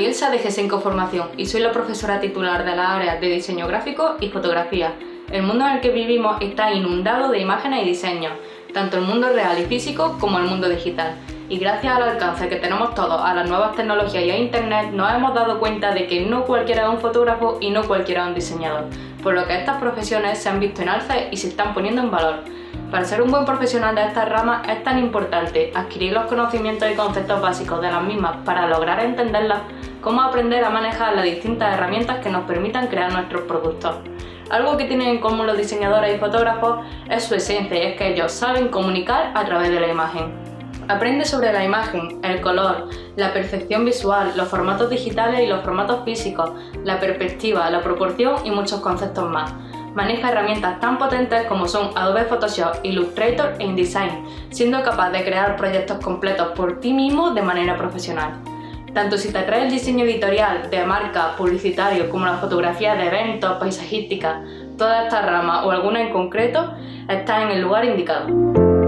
Soy Elsa de Gesenco Formación y soy la profesora titular de la Área de Diseño Gráfico y Fotografía. El mundo en el que vivimos está inundado de imágenes y diseños, tanto el mundo real y físico como el mundo digital. Y gracias al alcance que tenemos todos a las nuevas tecnologías y a Internet, nos hemos dado cuenta de que no cualquiera es un fotógrafo y no cualquiera es un diseñador, por lo que estas profesiones se han visto en alza y se están poniendo en valor. Para ser un buen profesional de estas ramas es tan importante adquirir los conocimientos y conceptos básicos de las mismas para lograr entenderlas, como aprender a manejar las distintas herramientas que nos permitan crear nuestros productos. Algo que tienen en común los diseñadores y fotógrafos es su esencia, y es que ellos saben comunicar a través de la imagen. Aprende sobre la imagen, el color, la percepción visual, los formatos digitales y los formatos físicos, la perspectiva, la proporción y muchos conceptos más. Maneja herramientas tan potentes como son Adobe Photoshop, Illustrator e InDesign, siendo capaz de crear proyectos completos por ti mismo de manera profesional. Tanto si te atrae el diseño editorial, de marca, publicitario, como la fotografía de eventos, paisajística, todas estas ramas o alguna en concreto, estás en el lugar indicado.